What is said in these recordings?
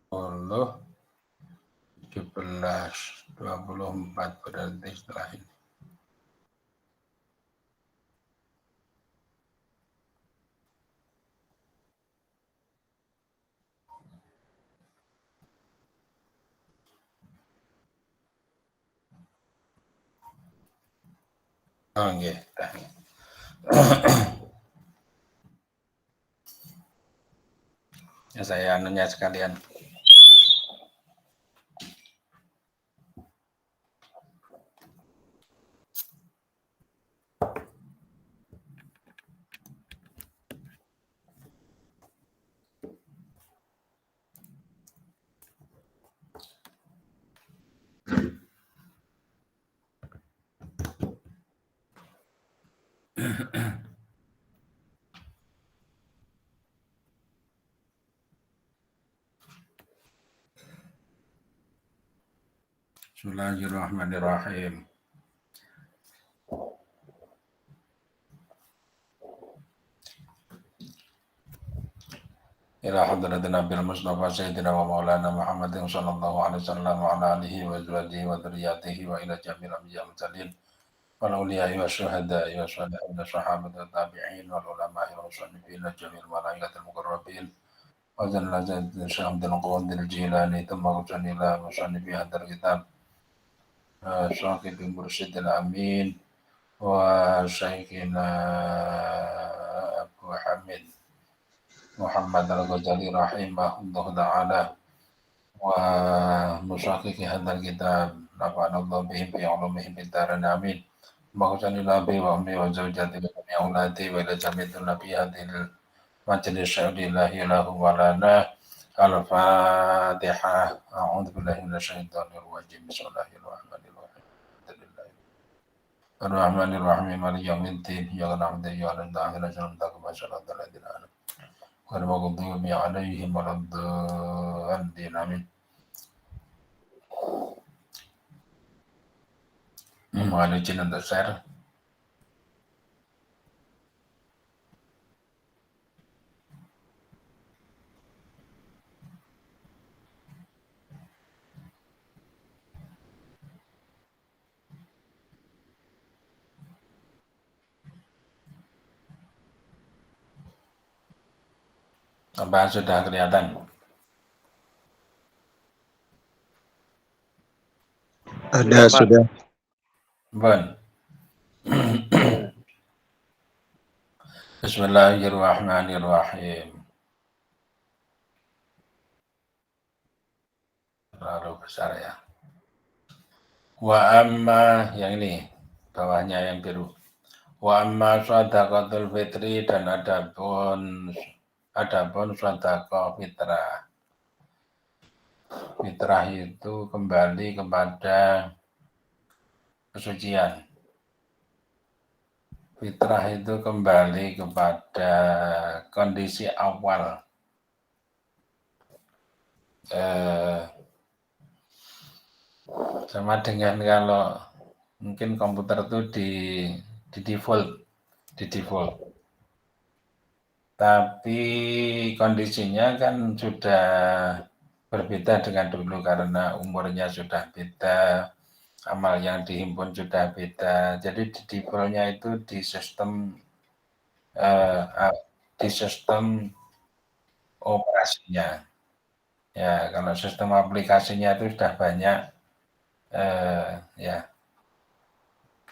17, 24 berarti setelah ini. Oh nggih. Ya saya anunya sekalian. Bismillahirrahmanirrahim. Ila hadratin Nabil Mustafa Sayyidina wa Maulana Muhammadin sallallahu alaihi wasallam wa ala alihi wa azwajihi wa dzurriyyatihi wa ila jamil anbiya wal mursalin wal awliya'i wa syuhada'i wa sholihin wa sahabati wa tabi'in wal ulama'i wa musannifin wa jamil malaikatil muqarrabin wa jalla zaidin syamdil qawadil jilani thumma ujan ila musannifi hadal kitab syaqidil mursyidil amin wa syekhina Abu Hamid Muhammad al-Ghazali rahimahullah ta'ala wa musyakiki hadal kitab nafa'anallahu bihim fi ulumihim bintaren amin maghfirli nabi wa ummi wa zawjati wa jami' auladi wa ila jami'il nabi hadil majlis syaudillahi lahu wa lana al-fatihah a'udhu billahi minasyaitanir rajim bismillahirrahmanirrahim ar-rahmanirrahim maliki yaumiddin iyyaka na'budu wa iyyaka nasta'in ihdinas siratal ladzina an'amta ghairil maghdubi 'alaihim waladdallin amin. Mohon izin untuk share. Apa sudah kelihatan? Ada sudah. Bon. Bismillahirrahmanirrahim. Terlalu besar ya. Wa amma yang ini bawahnya yang biru. Wa amma shadaqatul fitri dan adapun sedekah fitrah. Fitrah itu kembali kepada kesucian. Fitrah itu kembali kepada kondisi awal. Sama dengan kalau mungkin komputer itu di default. Tapi kondisinya kan sudah berbeda dengan dulu karena umurnya sudah beda, amal yang dihimpun sudah beda. Jadi di defaultnya itu di sistem operasinya. Ya, kalau sistem aplikasinya itu sudah banyak,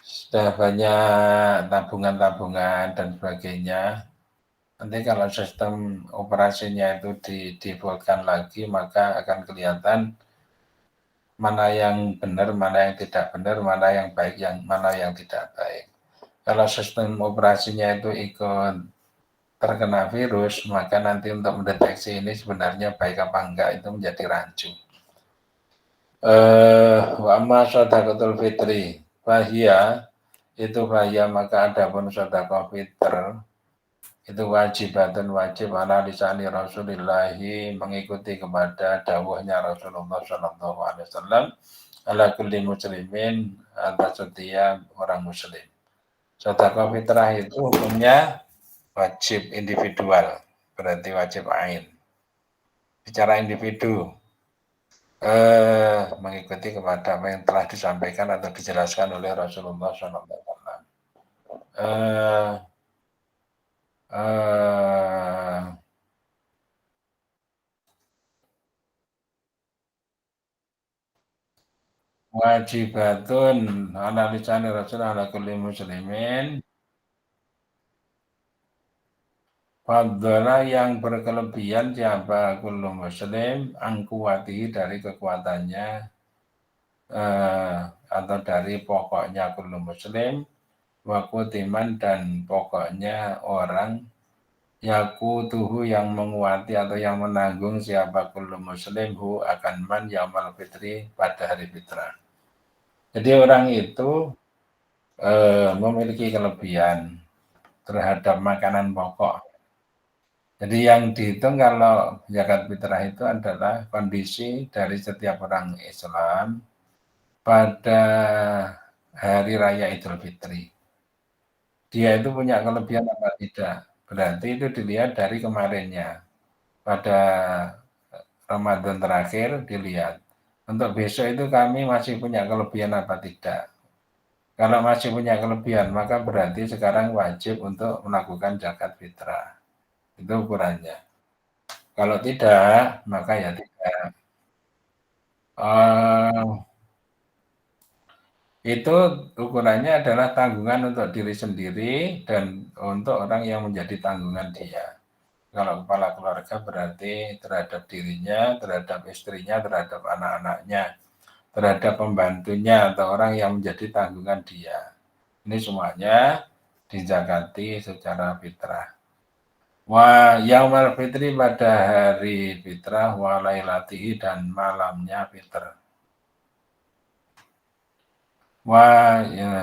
sudah banyak tabungan-tabungan dan sebagainya. Nanti kalau sistem operasinya itu di-defaultkan lagi, maka akan kelihatan mana yang benar, mana yang tidak benar, mana yang baik, mana yang tidak baik. Kalau sistem operasinya itu ikut terkena virus, maka nanti untuk mendeteksi ini sebenarnya baik apa enggak itu menjadi rancu. Wa amma shadaqatul fitri fahiyya itu fahiyya maka adapun sedekah fitr itu wajib ala lisani Rasulillahi mengikuti kepada dawuhnya Rasulullah sallallahu alaihi wasallam ala kulli muslimin atas setiap orang muslim. Sedekah fitrah itu hukumnya wajib individual, berarti wajib ain. Secara individu Mengikuti kepada apa yang telah disampaikan atau dijelaskan oleh Rasulullah SAW. Eh, eh, wajibatun ala lisani Rasul ala kulli muslimin. Fadhala yang berkelebihan siapa kullu muslim angkuwatihi dari kekuatannya, atau dari pokoknya kullu muslim wakutiman dan pokoknya orang yakutuhu yang menguati atau yang menanggung siapa kullu muslim hu akan man yaumal fitri pada hari fitrah. Jadi orang itu memiliki kelebihan terhadap makanan pokok. Jadi yang dihitung kalau zakat fitrah itu adalah kondisi dari setiap orang Islam pada hari raya Idul Fitri. Dia itu punya kelebihan apa tidak? Berarti itu dilihat dari kemarinnya. Pada Ramadan terakhir dilihat. Untuk besok itu kami masih punya kelebihan apa tidak? Kalau masih punya kelebihan, maka berarti sekarang wajib untuk melakukan zakat fitrah. Itu ukurannya. Kalau tidak, maka ya tidak. Itu ukurannya adalah tanggungan untuk diri sendiri dan untuk orang yang menjadi tanggungan dia. Kalau kepala keluarga berarti terhadap dirinya, terhadap istrinya, terhadap anak-anaknya, terhadap pembantunya atau orang yang menjadi tanggungan dia. Ini semuanya dizakati secara fitrah. Wa yaumal fitri pada hari fitrah wa lailatihi dan malamnya fitrah. Wa ya,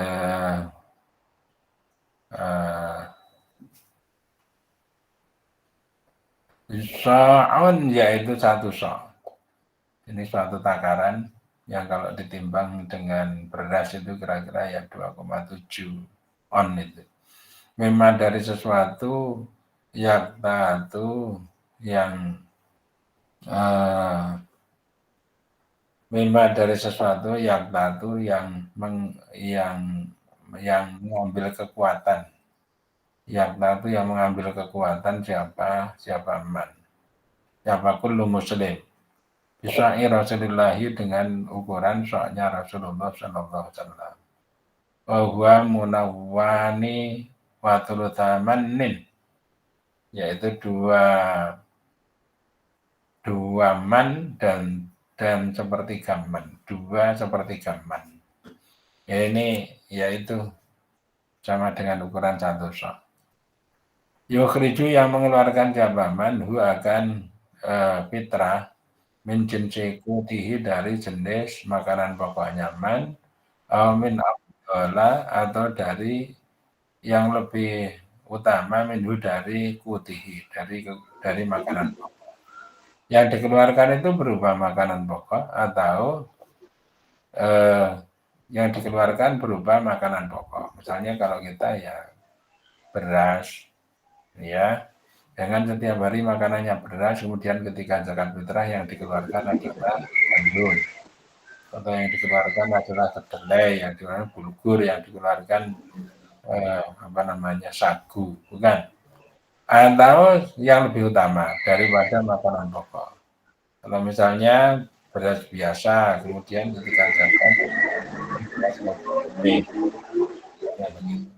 sa'un yaitu satu sa'. Ini suatu takaran yang kalau ditimbang dengan beras itu kira-kira ya 2,7 on itu. Memang dari sesuatu yang memang dari sesuatu yang mengambil kekuatan. Itu yang mengambil kekuatan siapa man. Siapa kullu muslim. Bisa'i Rasulillahi dengan ukuran soknya Rasulullah sallallahu alaihi wasallam. Wa huwa munawwani wa tulutamanin, yaitu dua man dan sepertiga man, 2/3 man. Ya ini yaitu sama dengan ukuran satu sok. Yukhriju yang mengeluarkan jabaman hu akan fitrah min jinsi kutihi dari jenis makanan pokoknya man min abdola atau dari yang lebih utama minhu dari kutihi dari makanan pokok. Yang dikeluarkan itu berupa makanan pokok atau yang dikeluarkan berupa makanan pokok. Misalnya kalau kita ya beras, ya jangan setiap hari makanannya beras, kemudian ketika zakat fitrah yang dikeluarkan adalah gandum, atau yang dikeluarkan adalah kedelai, yang dikeluarkan bulgur, yang dikeluarkan sagu, bukan. Atau yang lebih utama daripada makanan pokok. Kalau misalnya beras biasa, kemudian ketika zakat beras lebih ya begitu.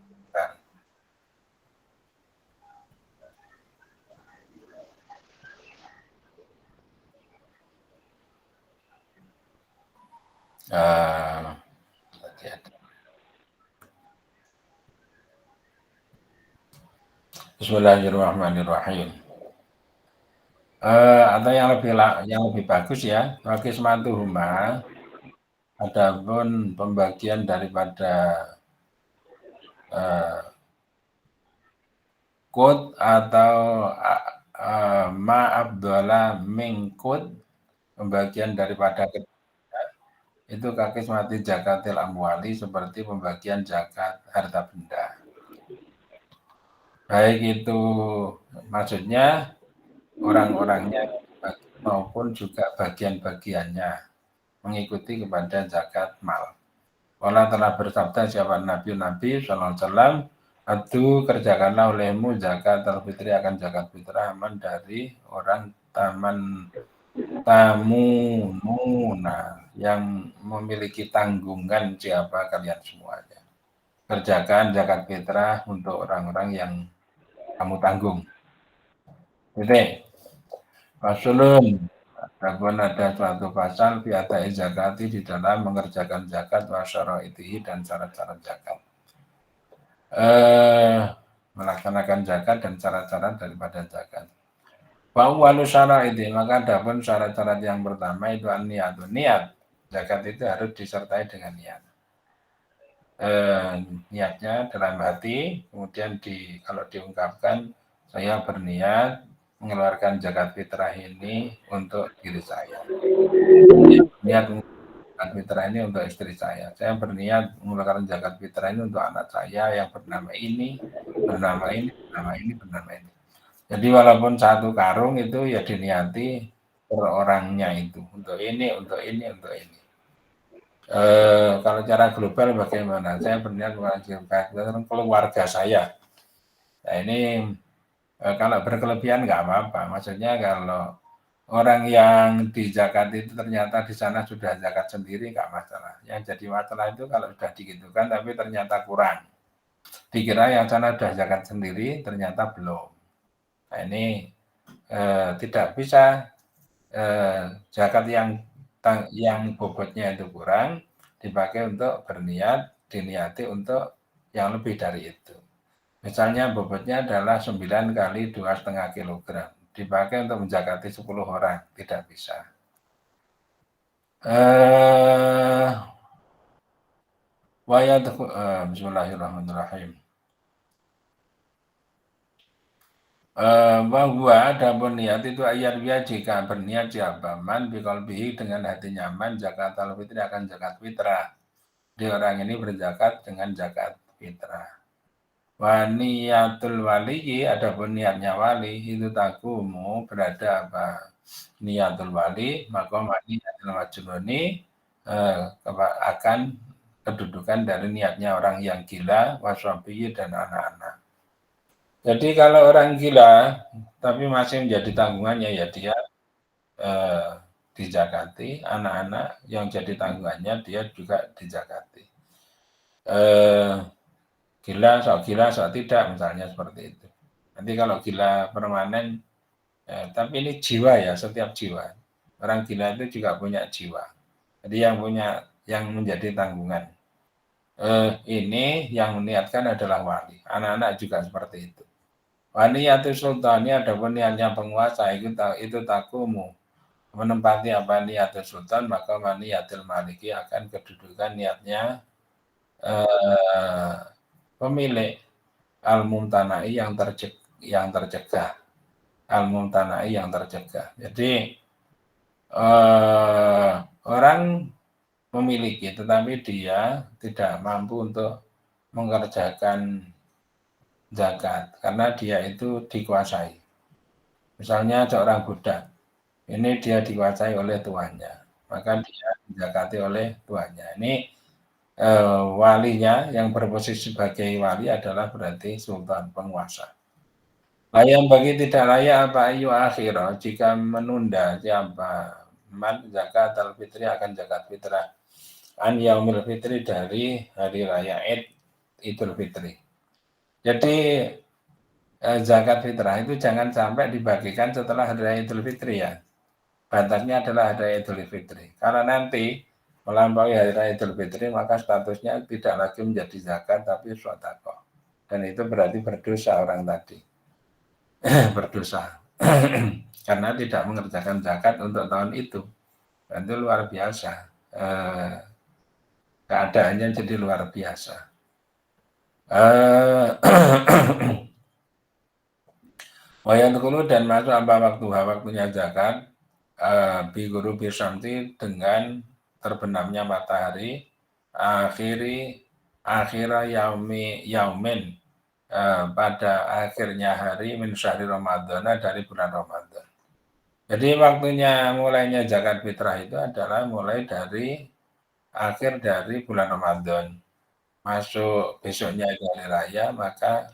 Bismillahirrahmanirrahim. Atau yang lebih bagus ya, qismatuhuma, adapun pembagian daripada kut atau ma'abdola mingkut, pembagian daripada itu kakis mati zakatil amwali seperti pembagian zakat harta benda. Baik itu maksudnya orang-orangnya maupun juga bagian-bagiannya mengikuti kepada zakat mal. Allah telah bersabda siapa Nabi sallallahu alaihi wasallam, "Adu kerjakanlah olehmu zakat al-fitri akan zakat fitrah aman dari orang tamununa yang memiliki tanggungan siapa kalian semuanya. Kerjakan zakat fitrah untuk orang-orang yang kamu tanggung." Titik. Fasulun. Adapun ada suatu pasal fi'adai zakati di dalam mengerjakan zakat wa syaraitihi dan syarat-syarat zakat. Melaksanakan zakat dan syarat-syarat daripada zakat. Bahwa syaraiti, maka adapun syarat-syarat yang pertama itu niat. Zakat itu harus disertai dengan niat. Niatnya dalam hati, kemudian kalau diungkapkan, saya berniat mengeluarkan zakat fitrah ini untuk diri saya. Niat zakat fitrah ini untuk istri saya. Saya berniat mengeluarkan zakat fitrah ini untuk anak saya yang bernama ini. Jadi walaupun satu karung itu ya diniati per orangnya itu. Untuk ini. Kalau cara global bagaimana? Saya berniat mengeluarkan keluarga saya. Nah ini kalau berkelebihan nggak apa-apa. Maksudnya kalau orang yang di zakat itu ternyata di sana sudah zakat sendiri nggak masalah. Yang jadi masalah itu kalau sudah digitukan tapi ternyata kurang. Dikira yang sana sudah zakat sendiri ternyata belum. Nah ini tidak bisa zakat yang bobotnya itu kurang dipakai untuk diniati untuk yang lebih dari itu. Misalnya bobotnya adalah 9 kali 2,5 kilogram. Dipakai untuk menzakati 10 orang, tidak bisa. Bismillahirrahmanirrahim. Bahwa adapun niat itu ayat jika berniat siapa man biqalbihi dengan hati nyaman zakat al-fitri akan zakat fitrah. Di orang ini berzakat dengan zakat fitrah. Wa niyatul wali, adapun niatnya wali itu takumu berada apa? Niyatul wali maka niyatul majnuni akan kedudukan dari niatnya orang yang gila, waswabi dan anak-anak. Jadi kalau orang gila tapi masih menjadi tanggungannya ya dia dizakati, anak-anak yang jadi tanggungannya dia juga dizakati. Gila, sok tidak, misalnya seperti itu. Nanti kalau gila permanen, tapi ini jiwa ya, setiap jiwa. Orang gila itu juga punya jiwa. Jadi yang menjadi tanggungan. Ini yang meniatkan adalah wali. Anak-anak juga seperti itu. Waniyatul sultani adapun niatnya penguasa itu takumu. Menempati apa niatul sultan, maka waniyatul maliki akan kedudukan niatnya pemilik al-mumtanai yang tercegah. Al-mumtanai yang tercegah. Jadi orang memiliki tetapi dia tidak mampu untuk mengerjakan zakat karena dia itu dikuasai. Misalnya seorang budak, ini dia dikuasai oleh tuannya, maka dia dizakati oleh tuannya. Ini walinya yang berposisi sebagai wali adalah berarti sultan penguasa. Yang bagi tidak layak apa ayu akhirah jika menunda siapa man zakat al-fitri akan zakat fitrah an yaumil fitri dari hari raya Idul Fitri. Jadi zakat fitrah itu jangan sampai dibagikan setelah hari raya Idul Fitri ya. Batasnya adalah hari raya Idul Fitri. Karena nanti melampaui hari raya Idul Fitri maka statusnya tidak lagi menjadi zakat tapi sedekah. Dan itu berarti berdosa orang tadi. Berdosa. Karena tidak mengerjakan zakat untuk tahun itu. Dan itu luar biasa. Keadaannya jadi luar biasa. Wayang dulu dan masuk apa waktunya zakat bi guru bisamti dengan terbenamnya matahari akhirnya yaumin pada akhirnya hari min syahri Ramadan dari bulan Ramadan. Jadi waktunya mulainya zakat fitrah itu adalah mulai dari akhir dari bulan Ramadan. Masuk besoknya itu hari raya, maka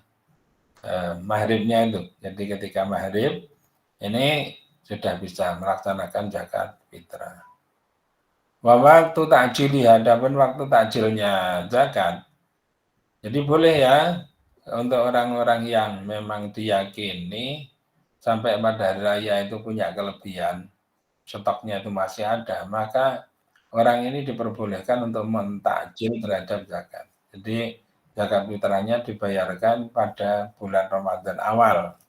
maghribnya itu. Jadi ketika maghrib ini sudah bisa melaksanakan zakat fitrah. Waktu takjil, adapun waktu takjilnya zakat. Jadi boleh ya untuk orang-orang yang memang diyakini sampai pada hari raya itu punya kelebihan, stoknya itu masih ada, maka orang ini diperbolehkan untuk mentakjil terhadap zakat. Jadi zakat fitrahnya dibayarkan pada bulan Ramadan awal.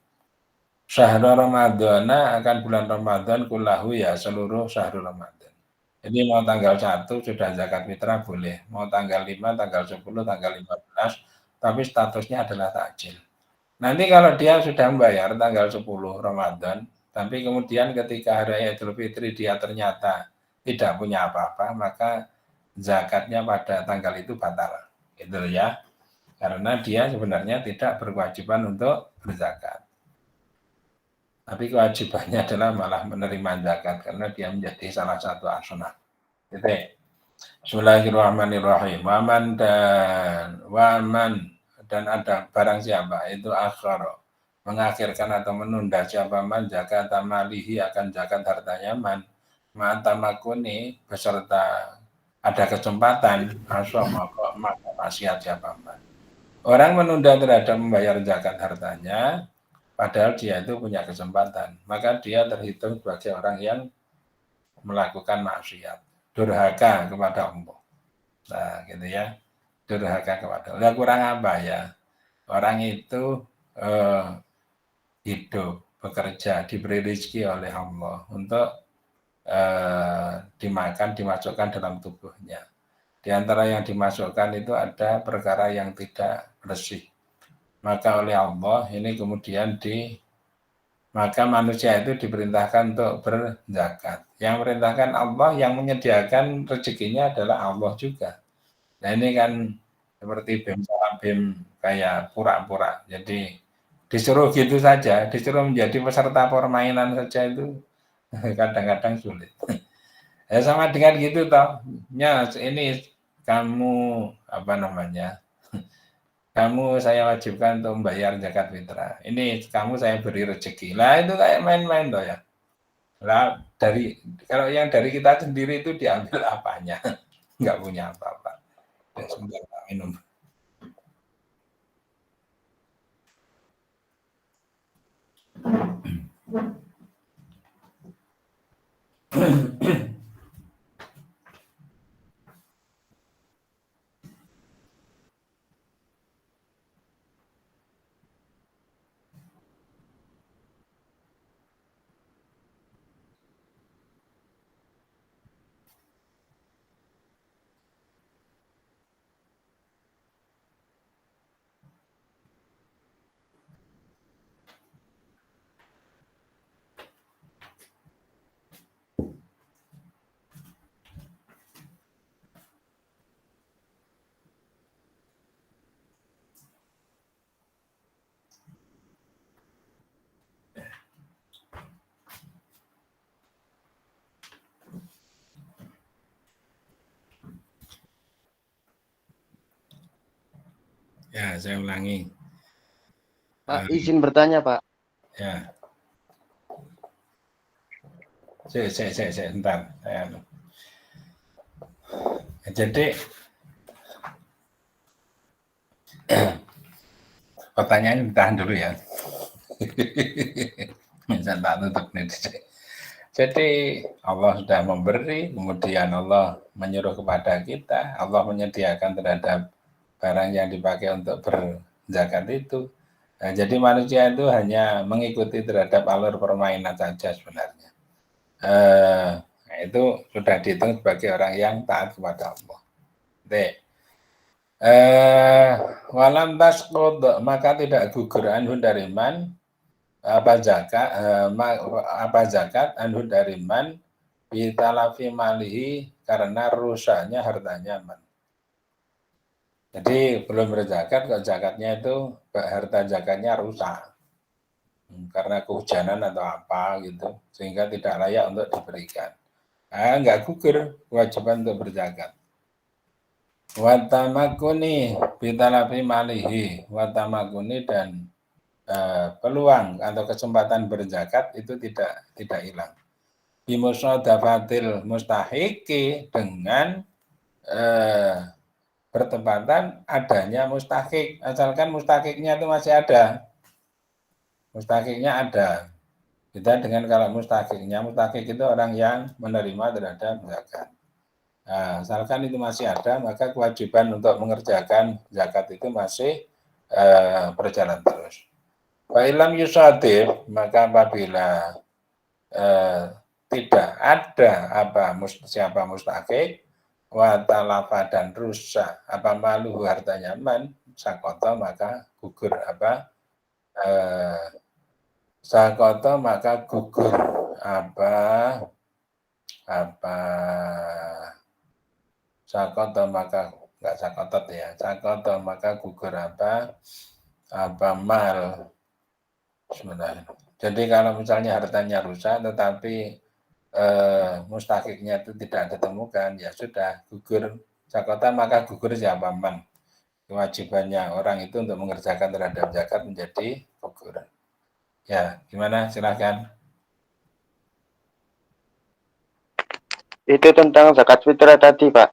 Syahrul Ramadana akan bulan Ramadan kullahu ya, seluruh syahrul Ramadan. Jadi mau tanggal 1 sudah zakat fitrah boleh, mau tanggal 5, tanggal 10, tanggal 15, tapi statusnya adalah takjil. Nanti kalau dia sudah membayar tanggal 10 Ramadan, tapi kemudian ketika hari Idul Fitri dia ternyata tidak punya apa-apa, maka zakatnya pada tanggal itu batal. Gitu ya. Karena dia sebenarnya tidak berkewajiban untuk berzakat. Tapi kewajibannya adalah malah menerima zakat karena dia menjadi salah satu asnaf. Gitu. Bismillahirrahmanirrahim. Waman dan ada barang siapa itu akhara mengakhirkan atau menunda siapa man zakat malihi akan zakat hartanya man ma'tamakuni beserta ada kesempatan maka maksiat siapa man. Orang menunda terhadap membayar zakat hartanya padahal dia itu punya kesempatan, maka dia terhitung sebagai orang yang melakukan maksiat, durhaka kepada Allah. Nah, gitu ya. Durhaka kepada Allah. Kurang apa ya? Orang itu hidup, bekerja, diberi rezeki oleh Allah untuk dimakan, dimasukkan dalam tubuhnya. Di antara yang dimasukkan itu ada perkara yang tidak bersih. Maka oleh Allah ini kemudian maka manusia itu diperintahkan untuk berzakat. Yang perintahkan Allah, yang menyediakan rezekinya adalah Allah juga. Nah ini kan seperti bem salah bem kayak pura-pura. Jadi disuruh gitu saja, disuruh menjadi peserta permainan saja itu kadang-kadang sulit. Ya sama dengan gitu toh. Ya ini kamu apa namanya? Kamu saya wajibkan untuk membayar zakat fitrah. Ini kamu saya beri rezeki. Lah itu kayak main-main toh ya. Lah kalau yang dari kita sendiri itu diambil apanya? Nggak punya apa-apa. Ya, sebentar minum. Ya, saya ulangi. Pak, izin bertanya, Pak. Ya. Sebentar. Jadi pertanyaannya ditahan dulu ya. Saya tak tutup nih. Jadi Allah sudah memberi, kemudian Allah menyuruh kepada kita, Allah menyediakan terhadap barang yang dipakai untuk berzakat itu. Nah, jadi manusia itu hanya mengikuti terhadap alur permainan saja sebenarnya. Itu sudah dihitung sebagai orang yang taat kepada Allah. Walam tasqud maka tidak gugur anhu dari man apa zakat anhu dari man bitalafi malihi karena rusaknya hartanya man. Jadi belum berzakat kok zakatnya itu harta zakatnya rusak. karena kehujanan atau apa gitu, sehingga tidak layak untuk diberikan. Nggak gugur kewajiban untuk berzakat. Watamakuni bitalafi malihi, watamakuni dan peluang atau kesempatan berzakat itu tidak hilang. Bimusadafatil mustahiki dengan bertepatan adanya mustahik, asalkan mustahiknya itu masih ada. Mustahiknya ada. Kita dengan kalau mustahik itu orang yang menerima terhadap zakat. Nah, asalkan itu masih ada, maka kewajiban untuk mengerjakan zakat itu masih berjalan terus. Fa'ilam yusatif, maka apabila tidak ada siapa mustahik, watalafa dan rusak apa maluhu hartanya man sakoto maka gugur sakoto maka gugur sakoto maka enggak sakotot ya, sakoto maka gugur mal sebenarnya. Jadi kalau misalnya hartanya rusak tetapi mustahiknya itu tidak ditemukan, ya sudah gugur sakota maka gugur siapa man. Kewajibannya orang itu untuk mengerjakan terhadap zakat menjadi gugur. Ya, gimana? Silakan. Itu tentang zakat fitrah tadi, Pak.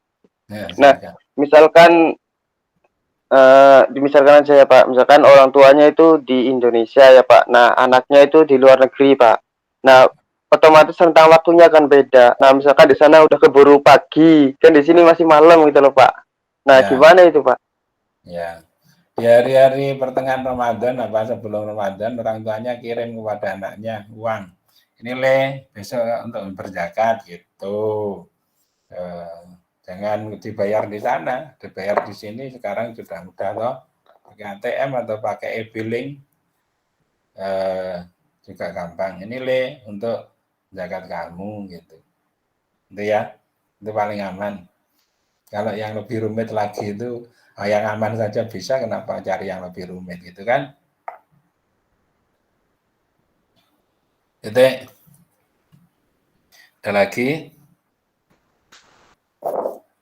Ya, nah, misalkan aja ya Pak, misalkan orang tuanya itu di Indonesia ya Pak, nah anaknya itu di luar negeri Pak. Nah, otomatis rentang waktunya akan beda. Nah, misalkan di sana udah keburu pagi, kan di sini masih malam gitu loh Pak. Nah, ya. Gimana itu Pak? Ya, di hari-hari pertengahan Ramadan apa sebelum Ramadan orang tuanya kirim kepada anaknya uang. Ini Le, besok untuk berzakat gitu. Jangan dibayar di sana, dibayar di sini sekarang sudah mudah loh. Pakai ATM atau pakai e-billing juga gampang. Ini Le untuk zakat kamu gitu. Itu ya, itu paling aman. Kalau yang lebih rumit lagi itu yang aman saja bisa, kenapa cari yang lebih rumit gitu kan? Itu ada lagi.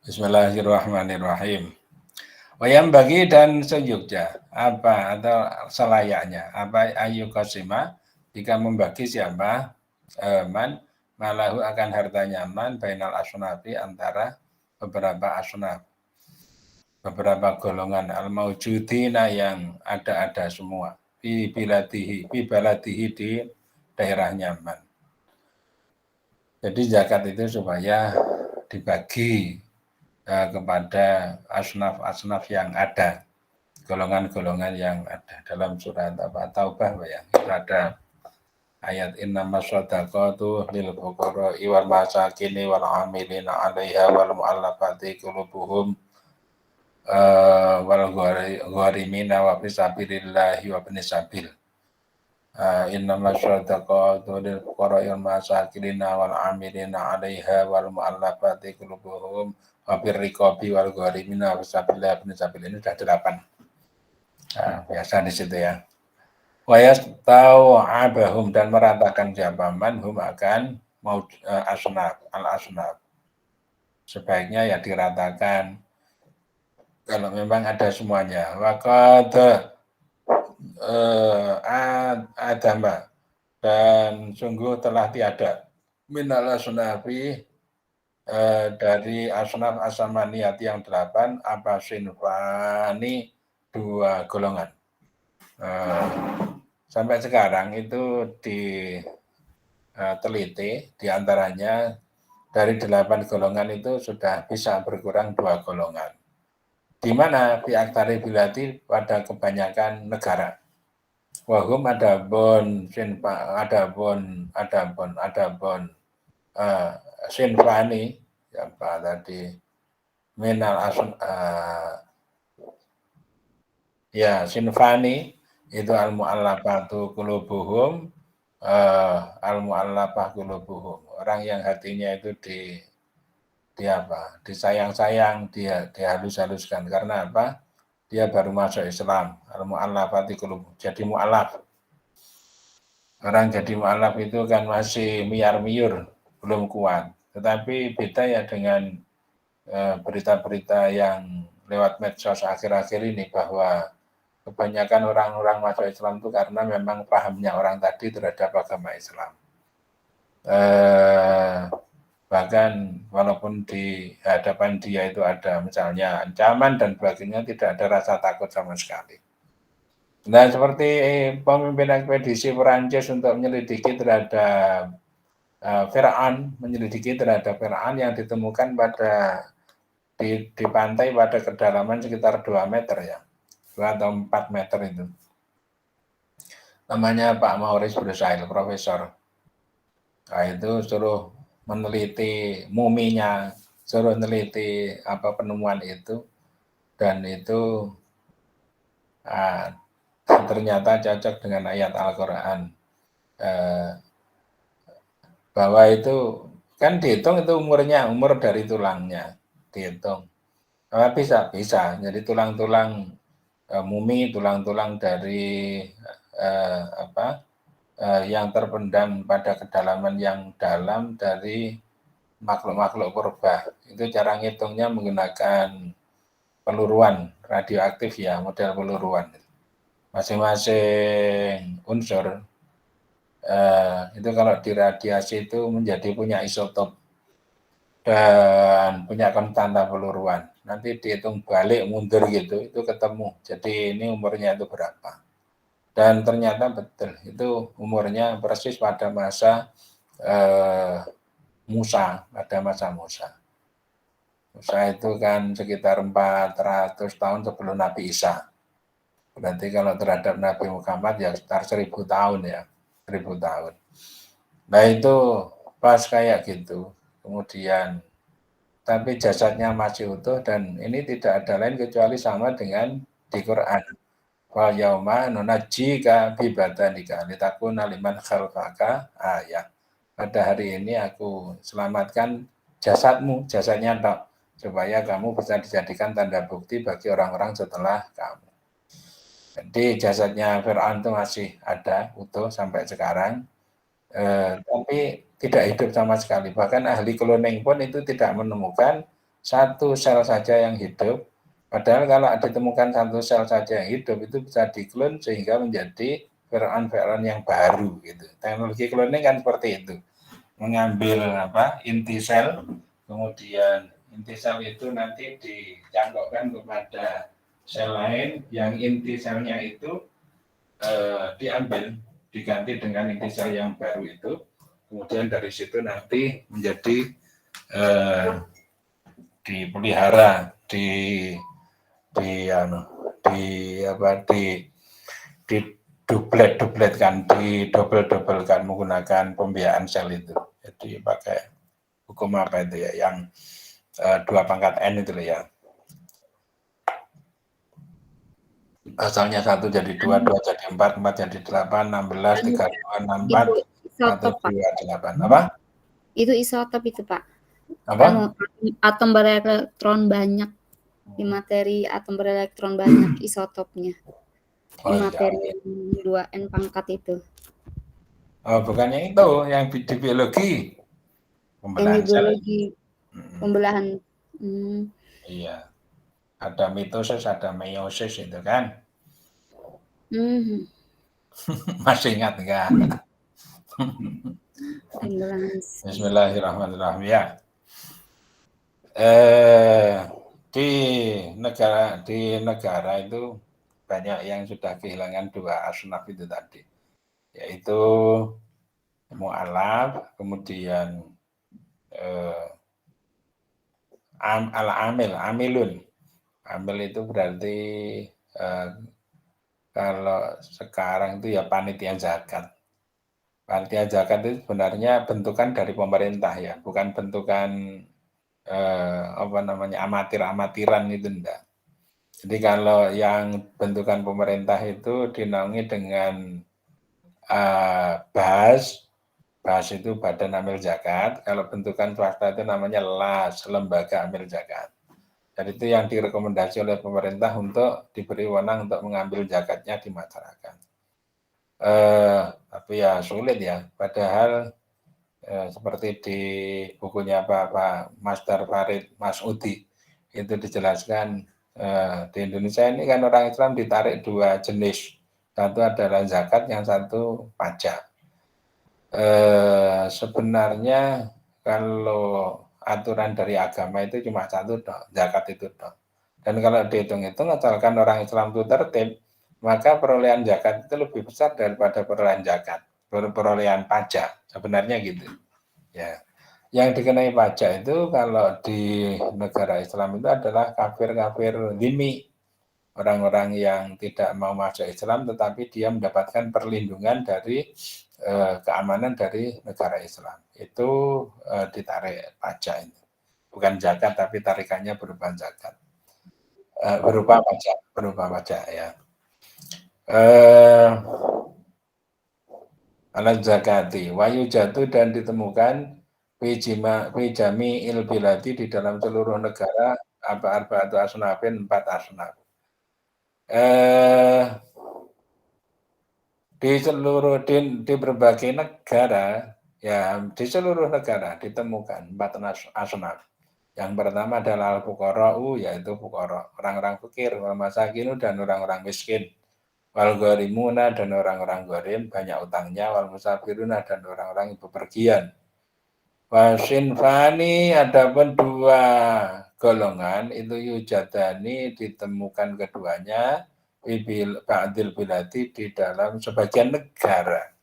Bismillahirrahmanirrahim. Wayam bagi dan seyukja apa atau selayaknya apa ayu kosima jika membagi siapa man malahu akan hartanya man bainal asnafi antara beberapa asnaf, beberapa golongan al-maujudina yang ada semua fi baladihi di daerahnya man. Jadi zakat itu supaya dibagi kepada asnaf-asnaf yang ada, golongan-golongan yang ada dalam surat Taubah ya. Itu ada ayat innamas shadaqatu lil fuqara'i wal masakini wal 'amilina 'alaiha wal mu'allafati qulubuhum wal gharimina wa fisabilillahi wa binisabil. Innamas shadaqatu lil fuqara'i wal masakina wal 'amilina 'alaiha wal mu'allafati qulubuhum wafir rikobi wal gharimina fisabilillah binisabil. Ini sudah 8. Biasa di situ ya. Wayas tahu abahum dan meratakan siapa man hum akan mau asnaf al asnaf. Sebaiknya ya diratakan. Kalau memang ada semuanya. Waqad adama dan sungguh telah tiada minal asnafi dari asnaf asamaniyati yang 8 apa sinfani 2 golongan. Sampai sekarang itu diteliti diantaranya dari 8 golongan itu sudah bisa berkurang 2 golongan. Di mana fi aktari bilati pada kebanyakan negara. Wahum adabun sinfani apa tadi minal sinfani itu al mu'allafatu qulubuhum al mu'allafah qulubuhum, orang yang hatinya itu disayang-sayang, dia dihalus-haluskan karena apa? Dia baru masuk Islam, al mu'allafati qulubuhum, jadi mu'allaf. Orang jadi mu'alaf itu kan masih miyar-miyur, belum kuat. Tetapi beda ya dengan berita-berita yang lewat medsos akhir-akhir ini bahwa kebanyakan orang-orang masuk Islam itu karena memang pahamnya orang tadi terhadap agama Islam. Bahkan walaupun di hadapan dia itu ada misalnya ancaman dan sebagainya, tidak ada rasa takut sama sekali. Nah, seperti pemimpin ekspedisi Perancis untuk menyelidiki terhadap Fir'aun, menyelidiki terhadap Fir'aun yang ditemukan pada di pantai pada kedalaman sekitar 2 meter ya, 2 atau 4 meter itu. Namanya Pak Maurice Brusail, profesor. Nah, itu suruh meneliti muminya, suruh meneliti apa penemuan itu, dan itu ternyata cocok dengan ayat Al-Quran. Bahwa itu kan dihitung itu umur dari tulangnya dihitung. Bisa jadi tulang-tulang mumi, tulang-tulang dari yang terpendam pada kedalaman yang dalam dari makhluk-makhluk purba. Itu cara ngitungnya menggunakan peluruan radioaktif ya, model peluruan. Masing-masing unsur itu kalau diradiasi itu menjadi punya isotop dan punya konstanta peluruan. Nanti dihitung balik mundur gitu, itu ketemu. Jadi ini umurnya itu berapa. Dan ternyata betul, itu umurnya persis pada masa Musa, pada masa Musa. Musa itu kan sekitar 400 tahun sebelum Nabi Isa. Berarti kalau terhadap Nabi Muhammad ya sekitar 1000 tahun ya, 1000 tahun. Nah itu pas kayak gitu, kemudian tapi jasadnya masih utuh dan ini tidak ada lain kecuali sama dengan di Quran. Wal yauma nunajjika bi badanika litakuna liman khalfaka ayat. Pada hari ini aku selamatkan jasadmu, jasadnya tak, supaya kamu bisa dijadikan tanda bukti bagi orang-orang setelah kamu. Jadi jasadnya Fir'aun itu masih ada utuh sampai sekarang, tapi tidak hidup sama sekali. Bahkan ahli cloning pun itu tidak menemukan satu sel saja yang hidup. Padahal kalau ditemukan satu sel saja yang hidup itu bisa diklon sehingga menjadi Fir'aun yang baru gitu. Teknologi cloning kan seperti itu. Mengambil inti sel, kemudian inti sel itu nanti dicangkokkan kepada sel lain yang inti selnya itu diambil, diganti dengan inti sel yang baru itu, kemudian dari situ nanti menjadi dipelihara, didobletkan, didobel-dobelkan menggunakan pembiayaan sel itu. Jadi pakai hukum apa itu ya, yang 2 pangkat N itu ya. Asalnya 1 jadi 2, 2 jadi 4, 4 jadi 8, 16, 32, 64, 128. Apa? Itu isotop itu, Pak. Apa? Atom berelektron banyak. Di materi atom berelektron banyak isotopnya. Di materi 2N pangkat itu. Oh, bukannya itu yang di biologi. Yang di biologi. Pembelahan. Iya. Ada mitosis, ada meiosis itu kan. Masih ingat enggak? Bismillahirrahmanirrahim ya. Di negara itu banyak yang sudah kehilangan 2 asnaf itu tadi, yaitu mu'alaf, kemudian amilun. Amil itu berarti kalau sekarang itu ya panitia zakat. Panitia zakat itu sebenarnya bentukan dari pemerintah ya, bukan bentukan amatir-amatiran itu enggak. Jadi kalau yang bentukan pemerintah itu dinaungi dengan BAS itu Badan Amil Zakat. Kalau bentukan swasta itu namanya LAS, Lembaga Amil Zakat. Dan itu yang direkomendasi oleh pemerintah untuk diberi wewenang untuk mengambil zakatnya di masyarakat. Tapi ya sulit ya. Padahal seperti di bukunya Pak Master Farid Masudi itu dijelaskan di Indonesia ini kan orang Islam ditarik 2 jenis. Satu adalah zakat, yang satu pajak. Sebenarnya kalau aturan dari agama itu cuma satu toh, zakat itu toh. Dan kalau dihitung-hitung, asalkan orang Islam itu tertib, maka perolehan zakat itu lebih besar daripada perolehan pajak. Sebenarnya gitu. Ya. Yang dikenai pajak itu kalau di negara Islam itu adalah kafir-kafir dhimmi. Orang-orang yang tidak mau masuk Islam tetapi dia mendapatkan perlindungan dari keamanan dari negara Islam. Itu ditarik pajak itu. Bukan zakat tapi tarikannya berupa zakat. Berupa pajak ya. Alat zakati wayu jatuh dan ditemukan pijami ilbilati di dalam seluruh negara arba'atu asnafin 4 asnaf. Di berbagai negara ya, di seluruh negara ditemukan 4 asnaf. Yang pertama adalah al-fuqara'u, yaitu fuqara, orang-orang fakir, wal masakinu dan orang-orang miskin, wal gharimuna dan orang-orang gharim banyak utangnya, wal musafiruna dan orang-orang bepergian. Wasinfani, adapun 2 golongan itu yujadani ditemukan keduanya ba'dil bilati di dalam sebagian negara.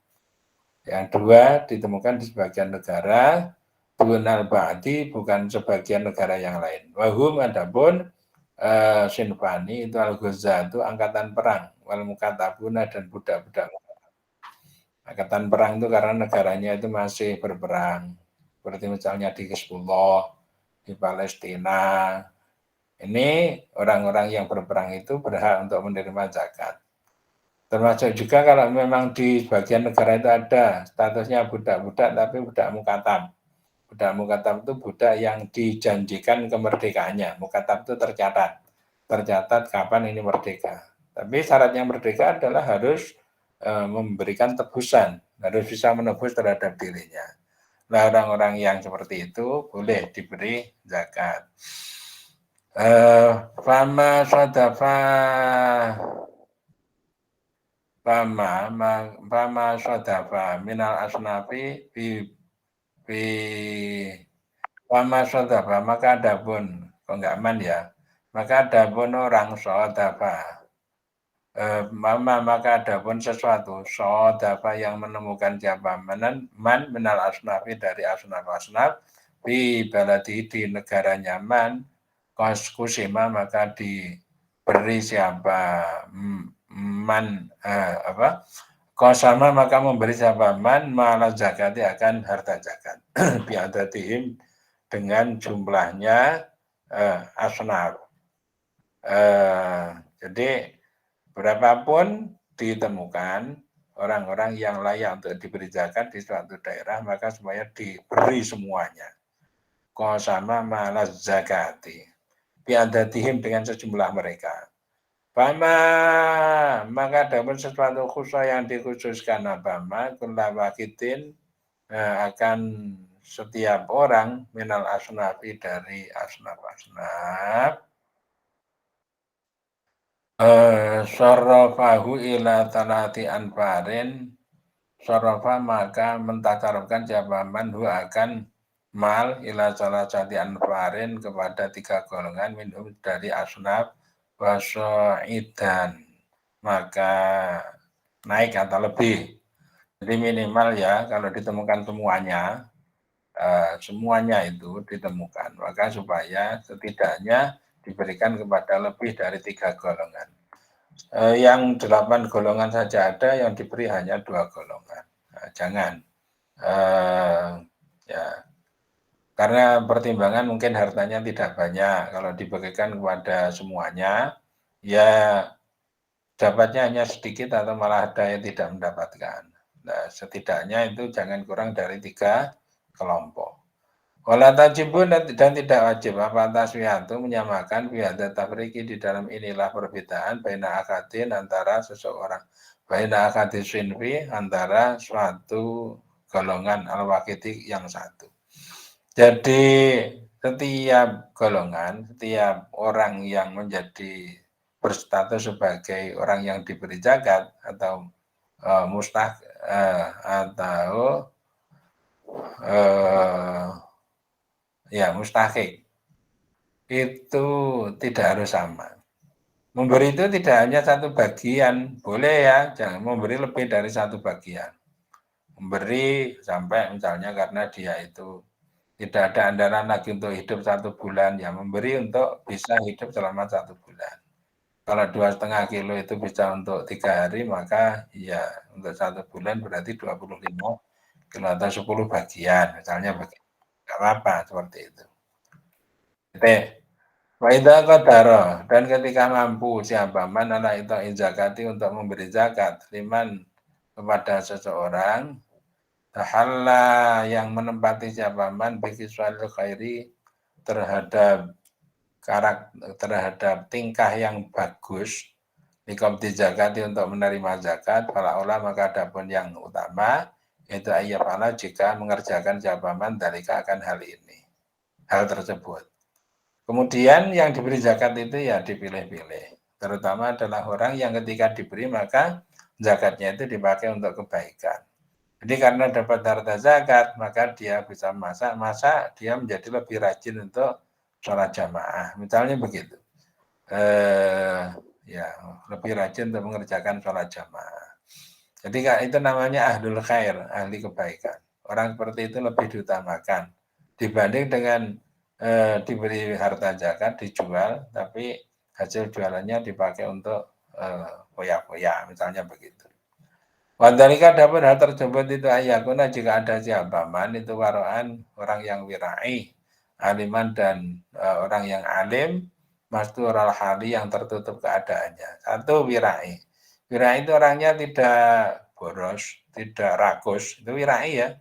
Yang 2 ditemukan di sebagian negara, dunal ba'di bukan sebagian negara yang lain. Wahum adapun sinfani itu al-ghazza itu angkatan perang, wal mukatabuna dan budak-budak. Angkatan perang itu karena negaranya itu masih berperang. Seperti misalnya di Hizbullah, di Palestina. Ini orang-orang yang berperang itu berhak untuk menerima zakat. Termasuk juga kalau memang di bagian negara itu ada statusnya budak-budak tapi budak mukatab. Budak mukatab itu budak yang dijanjikan kemerdekaannya. Mukatab itu tercatat kapan ini merdeka. Tapi syaratnya merdeka adalah harus memberikan tebusan, harus bisa menebus terhadap dirinya. Nah, orang-orang yang seperti itu boleh diberi zakat. Fama sodafa minal asnafi fama sodafa, maka adapun, kok enggak aman ya, maka adapun orang sodafa, maka adapun sesuatu sodafa yang menemukan siapa man minal asnafi dari asnaf di baladi di negaranya man kusima, maka diberi siapa man kosama, maka memberi siapa man malah zakati akan harta zakat biadatihim dengan jumlahnya asnaf. Jadi berapapun ditemukan orang-orang yang layak untuk diberi zakat di suatu daerah, maka semuanya diberi semuanya. Kosama malah zakati biadatihim dengan sejumlah mereka. Maka dapat sesuatu khusus yang dikhususkan abama kullawakitin akan setiap orang minal asnafi dari asnaf sarrafahu ila talati anfarin, sarrafa maka mentakarubkan siapa manhu akan mal ila salasati anfarin kepada 3 golongan minhum dari asnaf waso'idan, maka naik atau lebih. Jadi minimal ya kalau ditemukan semuanya itu ditemukan, maka supaya setidaknya diberikan kepada lebih dari 3 golongan. Yang 8 golongan saja ada, yang diberi hanya 2 golongan. Jangan. Ya. Karena pertimbangan mungkin hartanya tidak banyak. Kalau dibagikan kepada semuanya, ya dapatnya hanya sedikit atau malah ada yang tidak mendapatkan. Nah, setidaknya itu jangan kurang dari 3 kelompok. Wala tajibun dan tidak wajib apa taswiyatu menyamakan biada tafriki di dalam inilah perbedaan baina akadin antara seseorang baina akadi sinfi, antara suatu golongan al-waqidi yang satu. Jadi setiap golongan, setiap orang yang menjadi berstatus sebagai orang yang diberi zakat atau mustahik itu tidak harus sama. Memberi itu tidak hanya satu bagian, boleh ya, jangan memberi lebih dari satu bagian. Memberi sampai misalnya karena dia itu tidak ada andalan lagi untuk hidup 1 bulan, ya memberi untuk bisa hidup selama 1 bulan. Kalau 2,5 kilo itu bisa untuk 3 hari, maka ya untuk 1 bulan berarti 25 kilo atau 10 bagian, misalnya begitu. Nggak apa-apa seperti itu. Wa idza qadara, dan ketika mampu siapa man ala ita'i zakati untuk memberi zakat liman kepada seseorang, tahalla yang menempati siapa man bikiswalil khairi terhadap tingkah yang bagus liqabdi zakati untuk menerima zakat, fala ulama maka adapun yang utama itu ayyafala jika mengerjakan siapa man dalika akan hal tersebut. Kemudian yang diberi zakat itu ya dipilih-pilih. Terutama adalah orang yang ketika diberi maka zakatnya itu dipakai untuk kebaikan. Jadi karena dapat harta zakat maka dia bisa masak dia menjadi lebih rajin untuk sholat jamaah. Misalnya begitu. Lebih rajin untuk mengerjakan sholat jamaah. Jadi itu namanya ahlul khair, ahli kebaikan. Orang seperti itu lebih diutamakan dibanding dengan diberi harta zakat, dijual, tapi hasil jualannya dipakai untuk foya-foya, misalnya begitu. Wadhalika dapat hal tersebut itu ayakuna jika ada siapa man itu waroan orang yang wirai, aliman dan orang yang alim, mastural hali yang tertutup keadaannya. Satu wirai. Wirai itu orangnya tidak boros, tidak rakus, itu wirai ya,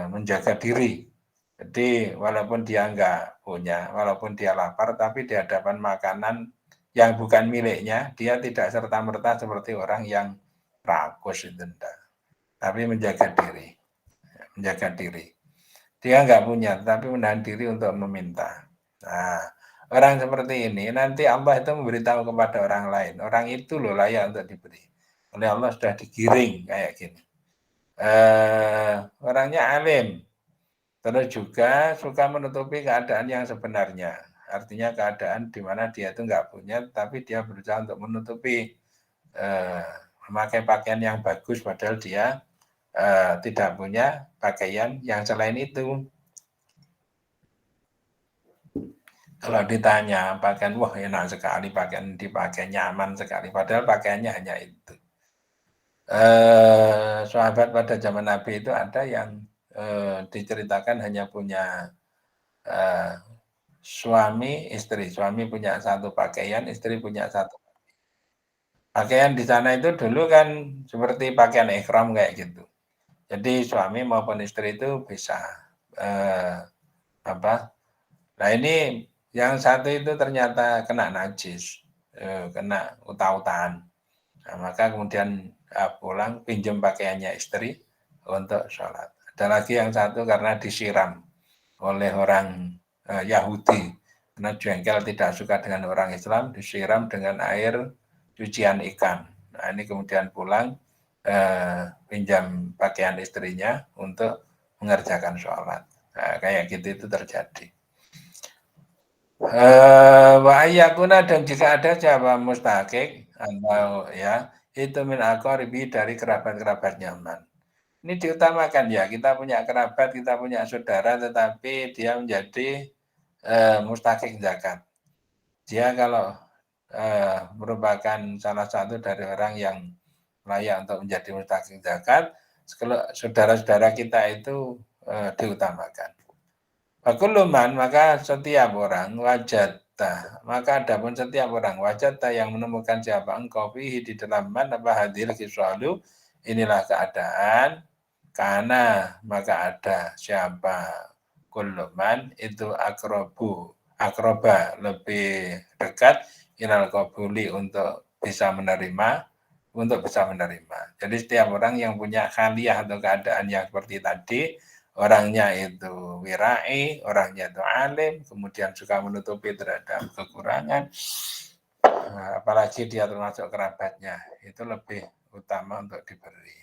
menjaga diri. Jadi walaupun dia enggak punya, walaupun dia lapar, tapi di hadapan makanan yang bukan miliknya, dia tidak serta-merta seperti orang yang rakus itu enggak. Tapi menjaga diri. Dia enggak punya, tapi menahan diri untuk meminta. Nah, orang seperti ini nanti Allah itu memberitahu kepada orang lain, orang itu loh layak untuk diberi. Oleh Allah sudah digiring kayak gini. Orangnya alim, terus juga suka menutupi keadaan yang sebenarnya. Artinya keadaan di mana dia itu enggak punya, tapi dia berusaha untuk menutupi, memakai pakaian yang bagus, padahal dia tidak punya pakaian yang selain itu. Kalau ditanya pakaian, wah enak sekali pakaian dipakai, nyaman sekali, padahal pakaiannya hanya itu. Sahabat pada zaman Nabi itu ada yang diceritakan hanya punya suami istri, suami punya satu pakaian, istri punya satu. Pakaian di sana itu dulu kan seperti pakaian ihram kayak gitu. Jadi suami maupun istri itu bisa Nah ini yang satu itu ternyata kena najis, kena utah-utahan. Nah, maka kemudian pulang pinjam pakaiannya istri untuk sholat. Ada lagi yang satu karena disiram oleh orang Yahudi, karena jengkel tidak suka dengan orang Islam, disiram dengan air cucian ikan. Nah ini kemudian pulang pinjam pakaian istrinya untuk mengerjakan sholat. Nah, kayak gitu itu terjadi. Wa ayyakuna, dan jika ada siapa mustahik atau ya itu min aqaribi dari kerabat-kerabatnya man. Ini diutamakan ya, kita punya kerabat, kita punya saudara, tetapi dia menjadi mustahik zakat. Dia kalau merupakan salah satu dari orang yang layak untuk menjadi mustahik zakat, saudara-saudara kita itu diutamakan. Fakuluman, maka setiap orang wajata, maka adapun setiap orang wajata yang menemukan siapa engkau fihi di dalam man apa hadir kiswalu, inilah keadaan karena maka ada siapa kuluman itu akroba lebih dekat ilal qabuli untuk bisa menerima untuk bisa menerima. Jadi setiap orang yang punya khaliyah atau keadaan yang seperti tadi, orangnya itu wirai, orangnya itu alim, kemudian suka menutupi terhadap kekurangan, apalagi dia termasuk kerabatnya, itu lebih utama untuk diberi.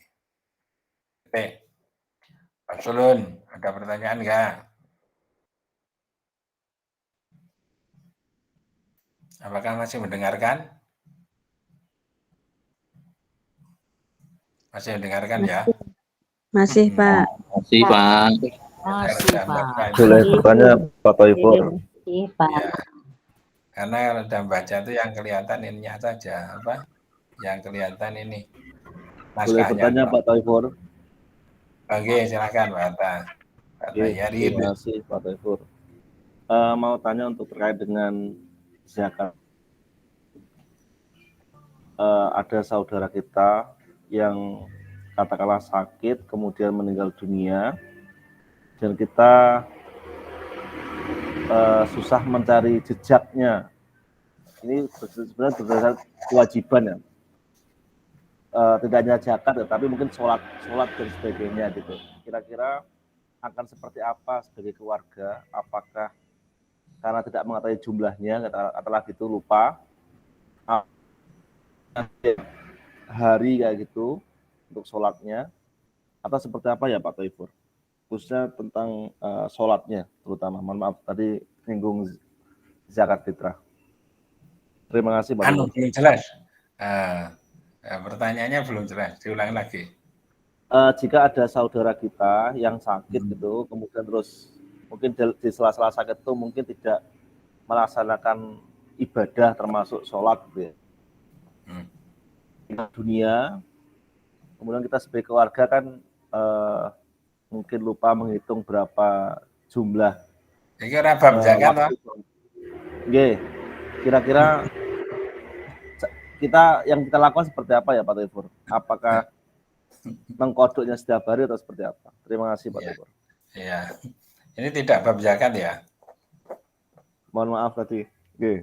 Oke, Pak Sulun, ada pertanyaan enggak? Apakah masih mendengarkan? Masih mendengarkan ya? Masih, Pak. Masih, Pak. Masih, Pak. Boleh bertanya Pak Toibor? Iya, Pak. Ya, karena kalau dalam baca itu yang kelihatan ininya saja, apa? Yang kelihatan ini. Boleh bertanya Pak Toibor? Oke, silakan Pak Atta. Pak Tayyari. Terima kasih Pak Toibor. Mau tanya untuk terkait dengan zakat. Ada saudara kita yang katakanlah sakit, kemudian meninggal dunia, dan kita susah mencari jejaknya. Ini sebenarnya berdasarkan kewajiban ya. Tidak hanya zakat, tapi mungkin sholat dan sebagainya gitu. Kira-kira akan seperti apa sebagai keluarga? Apakah karena tidak mengetahui jumlahnya, katakanlah gitu lupa, hari kayak gitu untuk sholatnya, atau seperti apa ya Pak Toibor? Khususnya tentang sholatnya terutama. Mohon maaf tadi singgung zakat fitrah. Terima kasih Pak Toibor. Belum jelas. Pertanyaannya belum jelas. Diulang lagi. Jika ada saudara kita yang sakit gitu, kemudian terus mungkin di sela-sela sakit itu mungkin tidak melaksanakan ibadah termasuk sholat gitu ya. Dunia, kemudian kita sebagai keluarga kan mungkin lupa menghitung berapa jumlah. Ini bab zakat, Pak. Oke, kira-kira yang kita lakukan seperti apa ya Pak Toibor? Apakah mengkodoknya setiap hari atau seperti apa? Terima kasih Pak Toibor. Iya, ini tidak bab zakat ya. Mohon maaf tadi. Oke.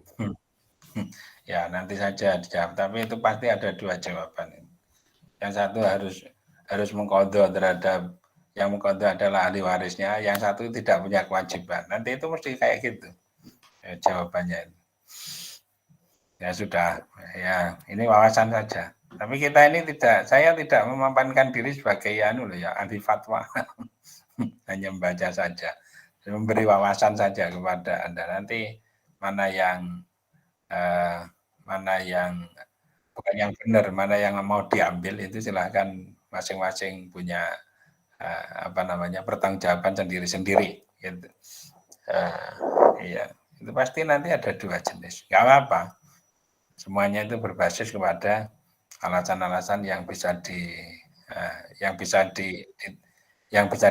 Ya, nanti saja dijawab. Tapi itu pasti ada dua jawaban. Yang satu harus mengkodok terhadap yang mengkodok adalah ahli warisnya. Yang satu tidak punya kewajiban. Nanti itu mesti kayak gitu jawabannya. Ya sudah. Ya, ini wawasan saja. Tapi saya tidak memapankan diri sebagai ahli fatwa. Hanya membaca saja. Memberi wawasan saja kepada Anda. Nanti mana yang bukan yang benar, mana yang mau diambil itu silahkan masing-masing punya pertanggungjawaban sendiri-sendiri. Gitu. Iya, itu pasti nanti ada dua jenis. Nggak apa-apa. Semuanya itu berbasis kepada alasan-alasan yang bisa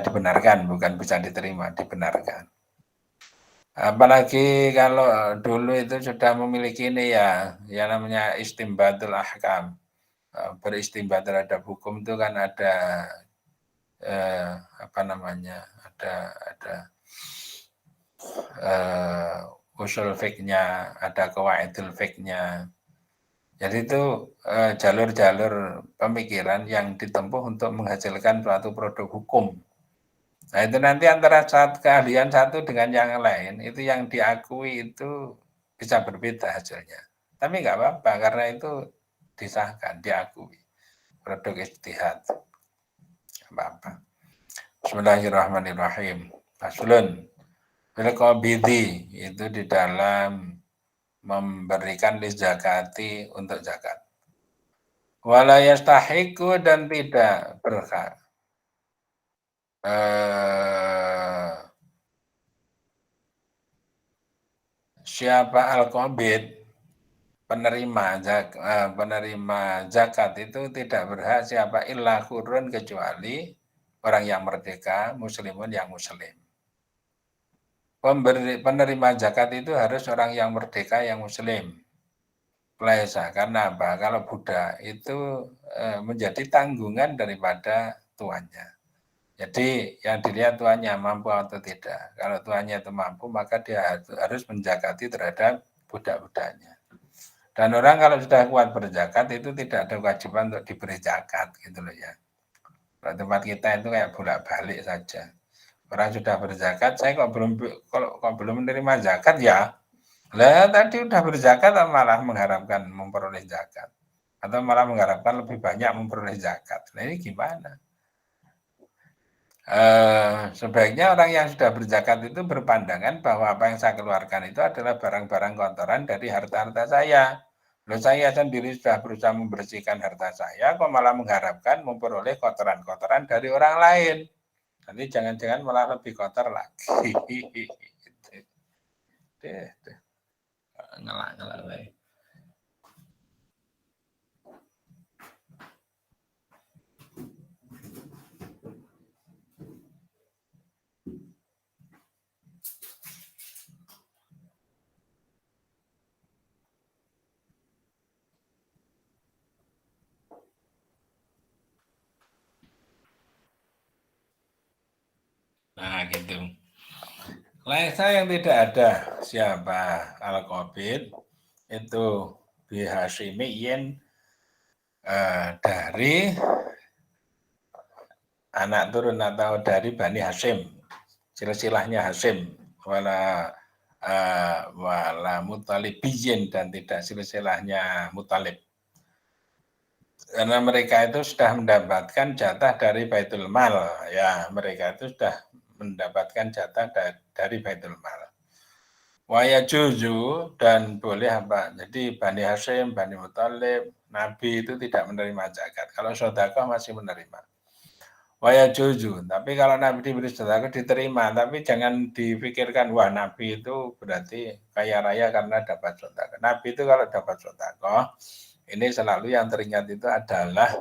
dibenarkan, bukan bisa diterima, dibenarkan. Apalagi kalau dulu itu sudah memiliki ini ya namanya istimbatul ahkam, beristimbat terhadap hukum itu kan ada usul fiknya, ada qawaidul fiknya. Jadi itu jalur-jalur pemikiran yang ditempuh untuk menghasilkan suatu produk hukum. Nah itu nanti antara keahlian satu dengan yang lain, itu yang diakui itu bisa berbeda hasilnya. Tapi nggak apa-apa, karena itu disahkan, diakui. Produk ijtihad. Nggak apa-apa. Bismillahirrahmanirrahim. Faslun. Bilqabidi, itu di dalam memberikan zakati untuk zakat. Wala yastahiqu, dan tidak berhak. Siapa al-qabid, penerima zakat itu tidak berhak siapa illa khurun, kecuali orang yang merdeka, muslimun yang muslim. Penerima zakat itu harus orang yang merdeka, yang muslim. Laisa, karena apa? Kalau budak itu menjadi tanggungan daripada tuannya. Jadi yang dilihat tuannya mampu atau tidak. Kalau tuannya itu mampu, maka dia harus menzakati terhadap budak-budaknya. Dan orang kalau sudah kuat berzakat itu tidak ada kewajiban untuk diberi zakat gitu loh ya. Kalau tempat kita itu kayak bolak-balik saja. Orang sudah berzakat, saya kok belum menerima zakat ya. Lah tadi udah berzakat malah mengharapkan memperoleh zakat atau malah mengharapkan lebih banyak memperoleh zakat. Nah ini gimana? Sebaiknya orang yang sudah berzakat itu berpandangan bahwa apa yang saya keluarkan itu adalah barang-barang kotoran dari harta-harta saya. Loh saya sendiri sudah berusaha membersihkan harta saya, kok malah mengharapkan memperoleh kotoran-kotoran dari orang lain. Nanti jangan-jangan malah lebih kotor lagi. Ngelak-ngelak lagi. Nah gitu. Lensa yang tidak ada siapa Al-Qabid itu bihashimiyin dari anak turun atau dari Bani Hashim, silsilahnya Hashim, wala Mutalibiyin dan tidak silsilahnya Mutalib. Karena mereka itu sudah mendapatkan jatah dari Baitul Mal, ya mereka itu sudah mendapatkan jatah dari Baitul Mal. Waya juzu dan boleh apa? Jadi Bani Hashim, Bani Muthalib, Nabi itu tidak menerima zakat. Kalau sedekah masih menerima. Waya juzu. Tapi kalau Nabi diberi sedekah diterima. Tapi jangan dipikirkan wah Nabi itu berarti kaya raya karena dapat sedekah. Nabi itu kalau dapat sedekah, ini selalu yang teringat itu adalah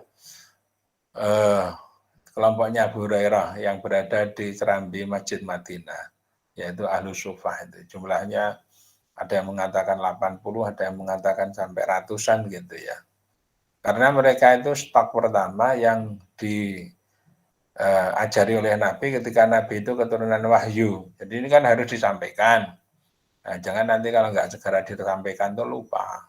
kelompoknya Abu Hurairah yang berada di serambi Masjid Madinah. Yaitu Ahlus Sufah itu. Jumlahnya ada yang mengatakan 80, ada yang mengatakan sampai ratusan gitu ya. Karena mereka itu stok pertama yang diajari oleh Nabi ketika Nabi itu keturunan wahyu. Jadi ini kan harus disampaikan. Nah, jangan nanti kalau nggak segera disampaikan tuh lupa.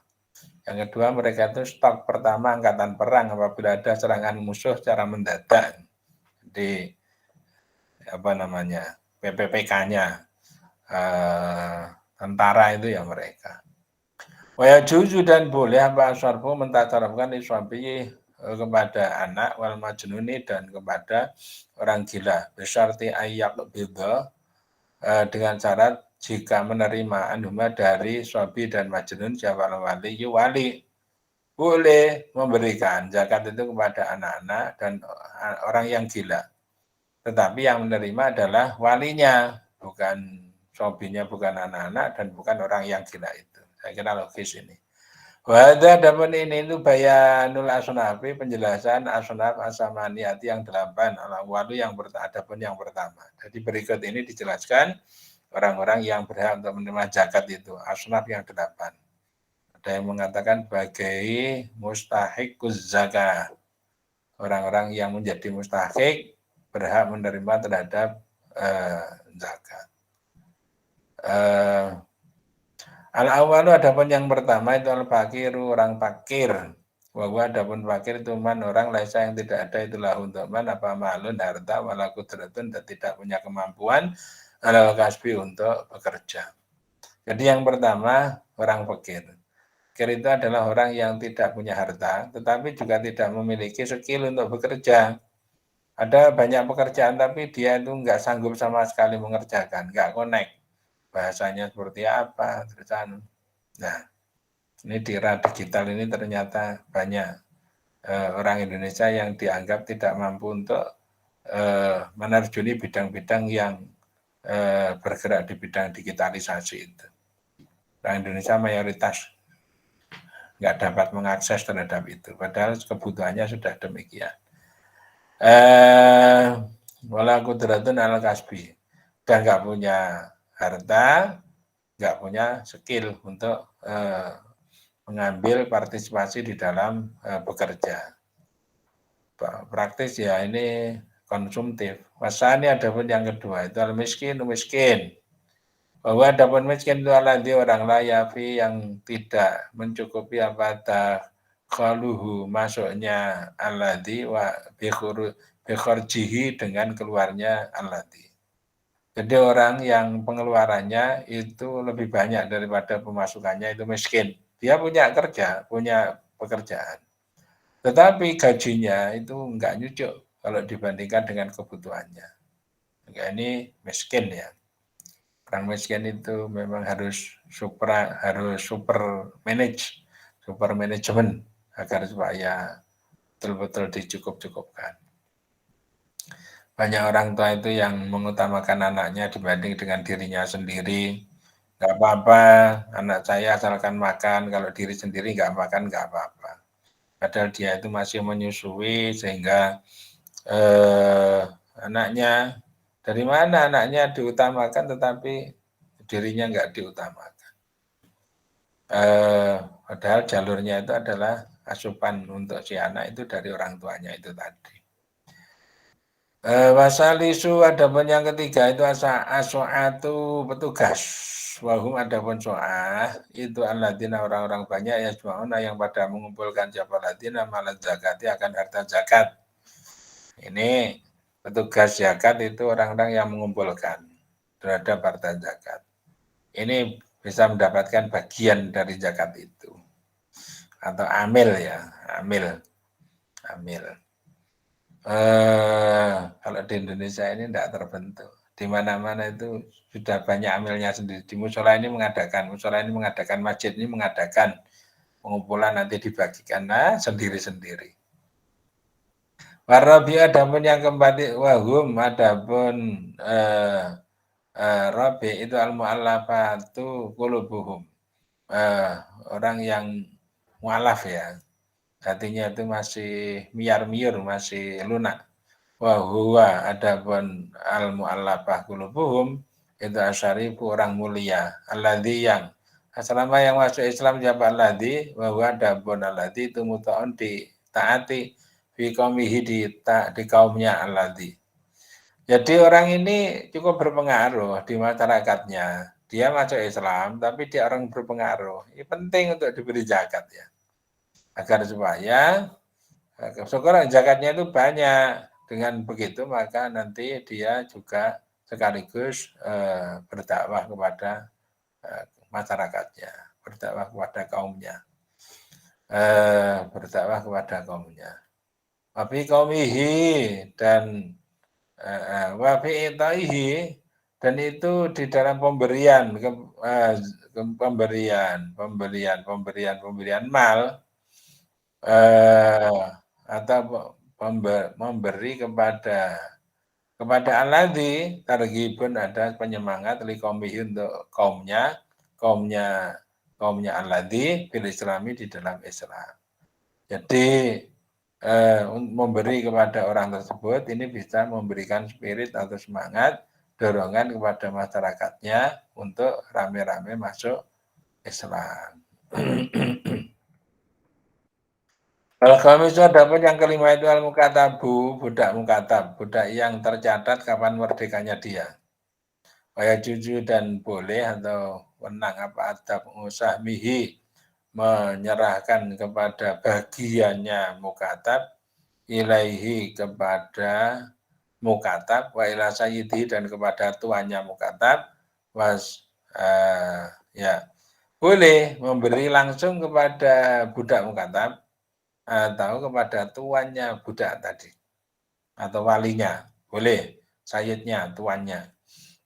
Yang kedua mereka itu stok pertama angkatan perang apabila ada serangan musuh secara mendadak. Di apa namanya PPPK-nya tentara itu ya mereka. Waya juzu dan boleh apa aswarfu mentatarafkan iswabi kepada anak wal majnuni dan kepada orang gila. Besyarti ayyak bidha dengan syarat jika menerima anhuma dari swabi dan majnun siapa wali boleh memberikan zakat itu kepada anak-anak dan orang yang gila. Tetapi yang menerima adalah walinya, bukan sobinya, bukan anak-anak, dan bukan orang yang gila itu. Saya kira logis ini. Wada dapat ini itu bayanul asnafi, penjelasan asnaf asamaniyati yang 8, al-awwalu yang adapun yang pertama. Jadi berikut ini dijelaskan orang-orang yang berhak untuk menerima zakat itu, asnaf yang 8. Ada yang mengatakan bagai mustahiquz zakah. Orang-orang yang menjadi mustahik berhak menerima terhadap zakat. Al-awalu adapun yang pertama itu al-fakiru, orang fakir. Bahwa adapun fakir itu man orang laisa yang tidak ada itulah untuk man apa malun harta wala kudratun dan tidak punya kemampuan alal kasbi untuk bekerja. Jadi yang pertama orang fakir. Fakir itu adalah orang yang tidak punya harta tetapi juga tidak memiliki skill untuk bekerja. Ada banyak pekerjaan tapi dia itu nggak sanggup sama sekali mengerjakan, nggak connect. Bahasanya seperti apa, terusan. Nah, ini di era digital ini ternyata banyak orang Indonesia yang dianggap tidak mampu untuk menerjuni bidang-bidang yang bergerak di bidang digitalisasi itu. Orang Indonesia mayoritas nggak dapat mengakses terhadap itu, padahal kebutuhannya sudah demikian. Wala kudratun al kasbi dan nggak punya harta, nggak punya skill untuk mengambil partisipasi di dalam bekerja. Praktis ya ini konsumtif. Wasani adapun yang kedua itu al miskin. Bahwa adapun miskin itu alladzi orang layafi yang tidak mencukupi apa dakhaluhu masuknya alladzi wa bikhurjihi dengan keluarnya alladzi. Jadi orang yang pengeluarannya itu lebih banyak daripada pemasukannya itu miskin. Dia punya kerja, punya pekerjaan. Tetapi gajinya itu enggak nyucuk kalau dibandingkan dengan kebutuhannya. Enggak, ini miskin ya. Orang miskin itu memang harus super manajemen agar supaya betul-betul dicukup-cukupkan. Banyak orang tua itu yang mengutamakan anaknya dibanding dengan dirinya sendiri. Nggak apa-apa, anak saya asalkan makan, kalau diri sendiri nggak makan nggak apa-apa. Padahal dia itu masih menyusui sehingga anaknya, dari mana anaknya diutamakan tetapi dirinya nggak diutamakan. Padahal jalurnya itu adalah asupan untuk si anak itu dari orang tuanya itu tadi. Wasalisu adapun yang ketiga itu asoatu petugas. Wahum adapun so'ah itu alladzina orang-orang banyak ya jumauna yang pada mengumpulkan siapa ladina malah zakati akan harta zakat. Ini petugas zakat itu orang-orang yang mengumpulkan terhadap harta zakat. Ini bisa mendapatkan bagian dari zakat itu. Atau amil ya, amil. Kalau di Indonesia ini tidak terbentuk. Di mana-mana itu sudah banyak amilnya sendiri. Di musola ini mengadakan, masjid ini mengadakan pengumpulan nanti dibagikan sendiri-sendiri. Warabi adapun yang keempat wahum adapun rabi itu al-mu'allafatu qulubuhum. Orang yang mu'alaf ya. Hatinya itu masih miar-miur, masih lunak. Wa huwa adapun al-mu'allafah qulubuhum itu asyarifu orang mulia. Alladzi yang selama yang masuk Islam siapa alladzi wa huwa adapun alladzi itu muta'un ditaati fi qaumihi di kaumnya alladzi. Jadi orang ini cukup berpengaruh di masyarakatnya. Dia masuk Islam tapi dia orang berpengaruh. Ini penting untuk diberi zakat ya. Agar supaya syukur zakatnya itu banyak. Dengan begitu maka nanti dia juga sekaligus berdakwah kepada masyarakatnya, berdakwah kepada kaumnya, Wafi qaumihi dan wafi itaihi dan itu di dalam pemberian mal atau memberi kepada alladzi targhibun ada penyemangat li qaumihi untuk kaumnya alladzi bil islami di dalam Islam. Jadi memberi kepada orang tersebut ini bisa memberikan spirit atau semangat dorongan kepada masyarakatnya untuk rame-rame masuk Islam. Al-khamis adapun yang kelima itu al-mukatabu, budak mukatab, budak yang tercatat kapan merdekanya dia. Waya juju dan boleh atau wenang apa adab usahmihi menyerahkan kepada bagiannya mukatab ilaihi kepada mukatab wa ila sayyidi dan kepada tuannya mukatab ya boleh memberi langsung kepada budak mukatab atau kepada tuannya budak tadi atau walinya boleh, sayyidnya, tuannya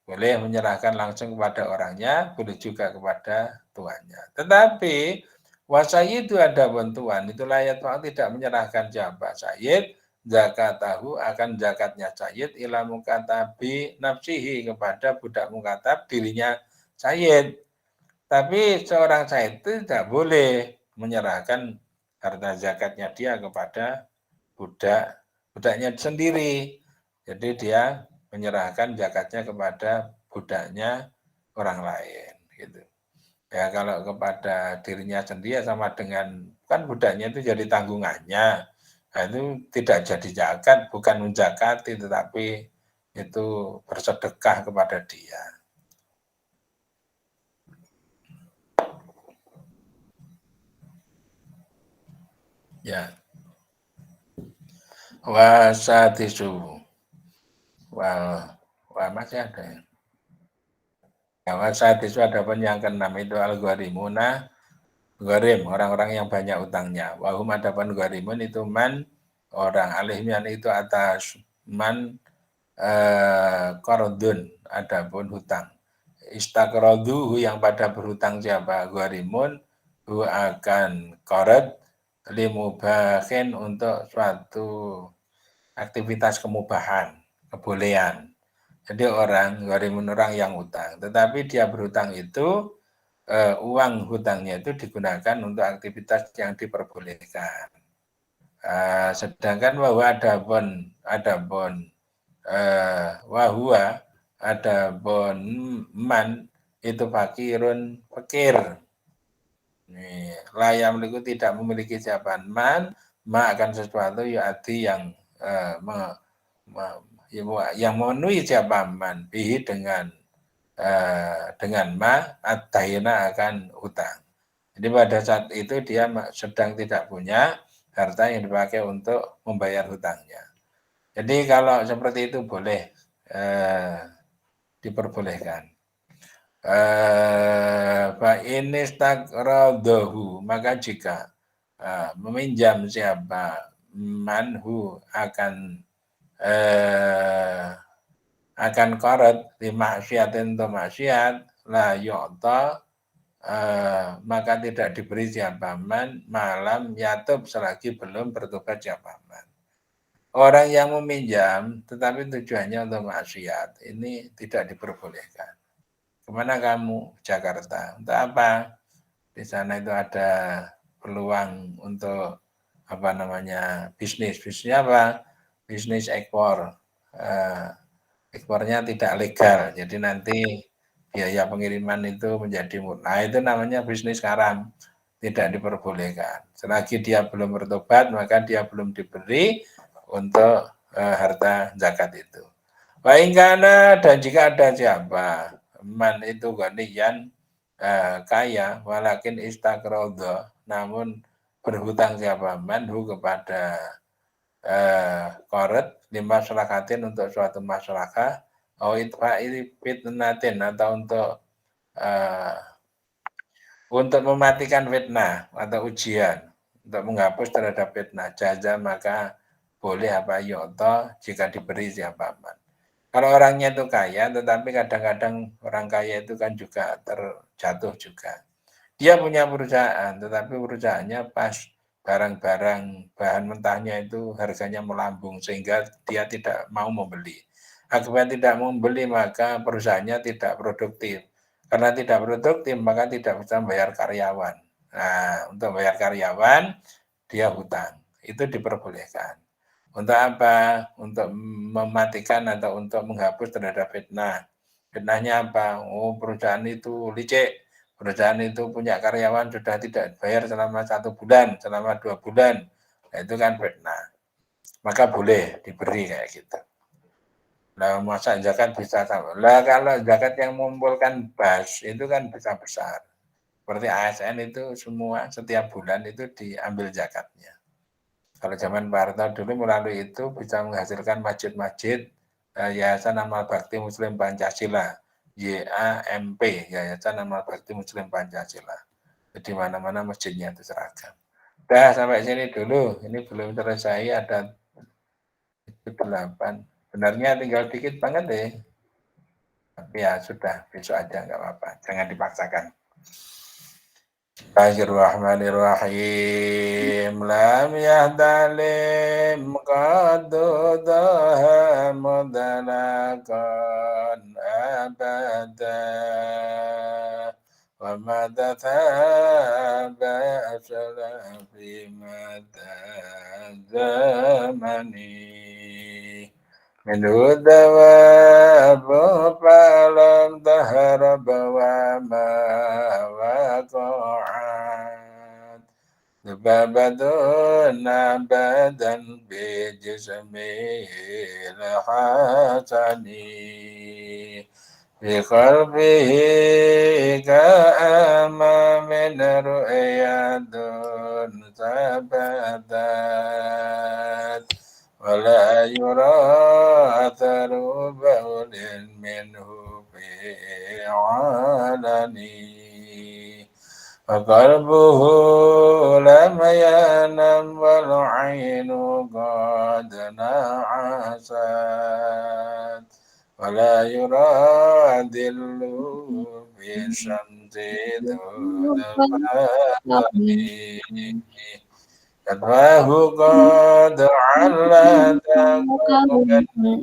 boleh menyerahkan langsung kepada orangnya, boleh juga kepada tuannya. Tetapi wasayyid itu ada bantuan itu layak tidak menyerahkan siapa sayyid zakatahu akan zakatnya sayyid ila mukatabi nafsihi kepada budak mukatab dirinya sayyid. Tapi seorang sayyid itu tidak boleh menyerahkan harta zakatnya dia kepada budaknya sendiri. Jadi dia menyerahkan zakatnya kepada budaknya orang lain gitu. Ya kalau kepada dirinya sendiri sama dengan kan budaknya itu jadi tanggungannya. Nah, itu tidak jadi zakat, bukan menzakati tetapi itu bersedekah kepada dia. Ya. Wasadisu. Wah masih ada ya. Ya, wasadisu ada pun yang keenam itu al-gharimuna. Gharim, orang-orang yang banyak utangnya. Wahum ada pun gharimun itu man, orang alihmian itu atas man qardun, ada pun hutang. Istaqraduhu yang pada berhutang siapa? Gharimun hu akan qarad limubahin untuk suatu aktivitas kemubahan, kebolehan. Jadi gharimun orang yang hutang, tetapi dia berhutang itu uang hutangnya itu digunakan untuk aktivitas yang diperbolehkan. Sedangkan bahwa ada bon wahua ada bon man itu fakirun fakir. Layam itu tidak memiliki siapa man akan sesuatu yaitu yang yang memenuhi siapa man bihi dengan ad-daina akan hutang. Jadi pada saat itu dia sedang tidak punya harta yang dipakai untuk membayar hutangnya. Jadi kalau seperti itu boleh diperbolehkan. Fa inistaqradahu, maka jika meminjam siapa manhu akan qarad di maksiatin atau maksiat la yu'ta maka tidak diberi siapa man malam yatub selagi belum bertobat siapa man. Orang yang meminjam tetapi tujuannya untuk maksiat ini tidak diperbolehkan. Kemana kamu? Jakarta. Untuk apa? Di sana itu ada peluang untuk apa namanya bisnis. Bisnisnya apa? Bisnis ekspor. Ekspornya tidak legal. Jadi nanti biaya pengiriman itu menjadi murah. Itu namanya bisnis haram. Tidak diperbolehkan. Selagi dia belum bertobat, maka dia belum diberi untuk harta zakat itu. Baikana dan jika ada siapa man itu ghaniyan kaya walakin istaqradha namun berhutang siapa manhu kepada qarad lima maslahatatin untuk suatu maslahah atau itfa'il fitnatin atau untuk mematikan fitnah atau ujian untuk menghapus terhadap fitnah jaza maka boleh apa yoto jika diberi siapa man. Kalau orangnya itu kaya, tetapi kadang-kadang orang kaya itu kan juga terjatuh juga. Dia punya perusahaan, tetapi perusahaannya pas barang-barang bahan mentahnya itu harganya melambung sehingga dia tidak mau membeli. Akibat tidak mau membeli maka perusahaannya tidak produktif. Karena tidak produktif maka tidak bisa membayar karyawan. Nah, untuk bayar karyawan dia hutang. Itu diperbolehkan. Untuk apa? Untuk mematikan atau untuk menghapus terhadap fitnah. Fitnahnya apa? Oh, perusahaan itu licik. Perusahaan itu punya karyawan sudah tidak bayar selama 1 bulan, selama 2 bulan. Nah, itu kan fitnah. Maka boleh diberi kayak gitu. Nah, masa zakat bisa sama. Lah kalau zakat yang mengumpulkan bas itu kan bisa besar. Seperti ASN itu semua setiap bulan itu diambil zakatnya. Kalau zaman Pak Harto dulu melalui itu bisa menghasilkan masjid-masjid Yayasan Amal Bakti Muslim Pancasila, YAMP, Yayasan Amal Bakti Muslim Pancasila. Di mana-mana masjidnya itu seragam. Dah sampai sini dulu, ini belum selesai ada 8. Benarnya tinggal dikit banget deh. Tapi ya sudah, besok aja nggak apa-apa, jangan dipaksakan. Bismillahirrahmanirrahim. Lam yahdalim qadudaha mudalakan abada wa madathaba asalafi madazamani Minhu dawabu falam taharab wa ma waqa'at Dubabadun abadan bijismil hasani Biqalbihi ka'ama min ru'yadun sabadat wala yura atharu baulin minhu fi alani qalbuhu lam yanam wal ainu qad na'asat wala yuradillu bi syamsi dhulafani kadwahu qad allatahu kan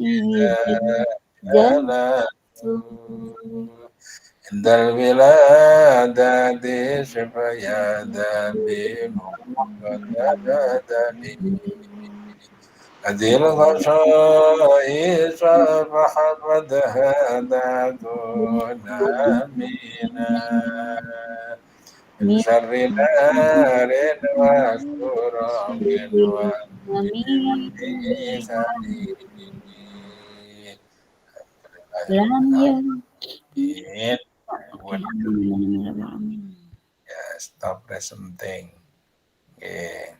ida jalatu indal wiladati syafayada bimuqadadani adil ghashai fahabadha dakuna mina min syarri narin wa surabin wa misani ya stop presenting. Oke.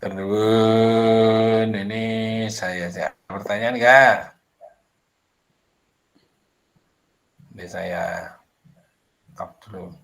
Terus ini saya pertanyaan enggak? Ini saya stop dulu.